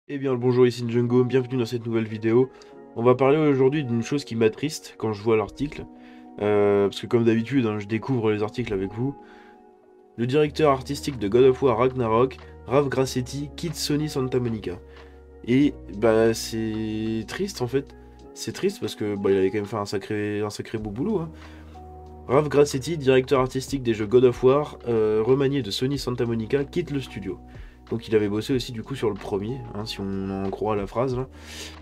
Eh bien le bonjour, ici Django, bienvenue dans cette nouvelle vidéo. On va parler aujourd'hui d'une chose qui m'attriste quand je vois l'article. Parce que comme d'habitude, hein, je découvre les articles avec vous. Le directeur artistique de God of War Ragnarok, Ralph Grassetti, quitte Sony Santa Monica. Et bah c'est triste en fait. C'est triste parce que bah, il avait quand même fait un sacré beau boulot. Hein. Ralph Grassetti, directeur artistique des jeux God of War, remanié de Sony Santa Monica, quitte le studio. Donc il avait bossé aussi du coup sur le premier, hein, si on en croit la phrase là.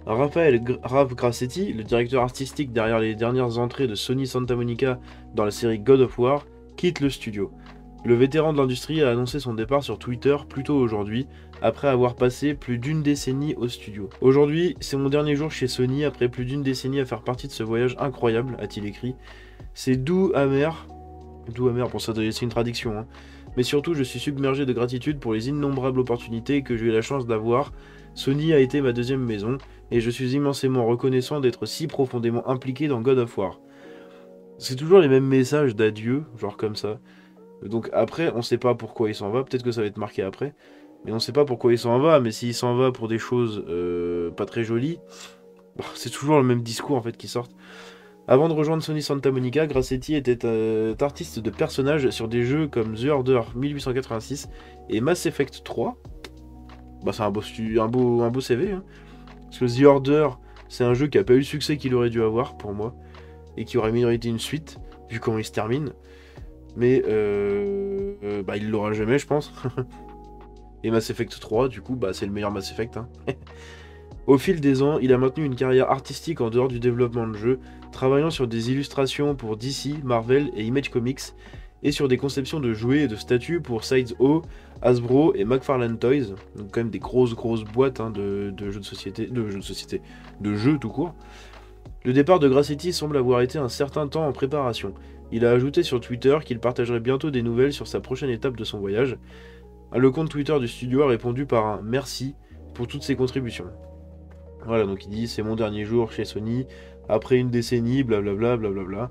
Ralph Grassetti, le directeur artistique derrière les dernières entrées de Sony Santa Monica dans la série God of War, quitte le studio. Le vétéran de l'industrie a annoncé son départ sur Twitter plus tôt aujourd'hui, après avoir passé plus d'une décennie au studio. Aujourd'hui, c'est mon dernier jour chez Sony après plus d'une décennie à faire partie de ce voyage incroyable, a-t-il écrit. C'est doux amer, bon ça c'est une traduction, hein. Mais surtout je suis submergé de gratitude pour les innombrables opportunités que j'ai eu la chance d'avoir. Sony a été ma deuxième maison, et je suis immensément reconnaissant d'être si profondément impliqué dans God of War. C'est toujours les mêmes messages d'adieu, genre comme ça. Donc après, on sait pas pourquoi il s'en va, peut-être que ça va être marqué après, mais on sait pas pourquoi il s'en va, mais s'il s'en va pour des choses pas très jolies, bah, c'est toujours le même discours en fait qui sort. Avant de rejoindre Sony Santa Monica, Grassetti était artiste de personnages sur des jeux comme The Order 1886 et Mass Effect 3. Bah, c'est un beau CV, hein. Parce que The Order, c'est un jeu qui a pas eu le succès qu'il aurait dû avoir pour moi et qui aurait mérité une suite, vu comment il se termine. Mais bah, il l'aura jamais, je pense. Et Mass Effect 3, du coup, bah, c'est le meilleur Mass Effect, hein. Au fil des ans, il a maintenu une carrière artistique en dehors du développement de jeux, travaillant sur des illustrations pour DC, Marvel et Image Comics, et sur des conceptions de jouets et de statues pour Sides-O, Hasbro et McFarlane Toys, donc quand même des grosses boîtes, hein, de jeux de société, de jeux tout court. Le départ de Grassetti semble avoir été un certain temps en préparation. Il a ajouté sur Twitter qu'il partagerait bientôt des nouvelles sur sa prochaine étape de son voyage. Le compte Twitter du studio a répondu par un merci pour toutes ses contributions. Voilà, donc il dit c'est mon dernier jour chez Sony, après une décennie, blablabla, blablabla.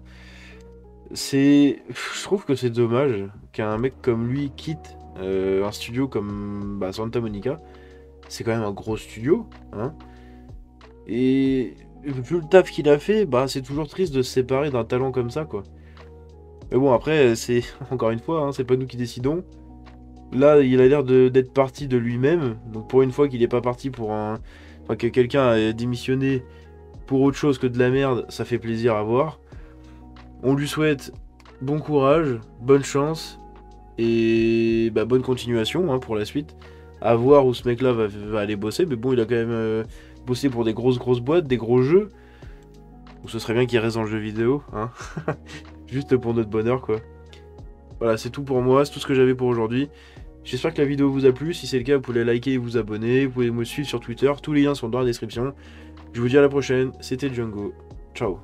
Je trouve que c'est dommage qu'un mec comme lui quitte un studio comme bah, Santa Monica. C'est quand même un gros studio, hein. Et vu le taf qu'il a fait, bah c'est toujours triste de se séparer d'un talent comme ça, quoi. Mais bon, après, c'est encore une fois, hein, c'est pas nous qui décidons. Là, il a l'air d'être parti de lui-même. Donc pour une fois qu'il est pas parti pour un... Enfin, que quelqu'un a démissionné pour autre chose que de la merde, ça fait plaisir à voir. On lui souhaite bon courage, bonne chance et bah, bonne continuation, hein, pour la suite. À voir où ce mec-là va aller bosser. Mais bon, il a quand même bossé pour des grosses boîtes, des gros jeux. Donc ce serait bien qu'il reste dans le jeu vidéo, hein. Juste pour notre bonheur, quoi. Voilà, c'est tout pour moi, c'est tout ce que j'avais pour aujourd'hui. J'espère que la vidéo vous a plu. Si c'est le cas, vous pouvez liker et vous abonner. Vous pouvez me suivre sur Twitter. Tous les liens sont dans la description. Je vous dis à la prochaine. C'était Django. Ciao.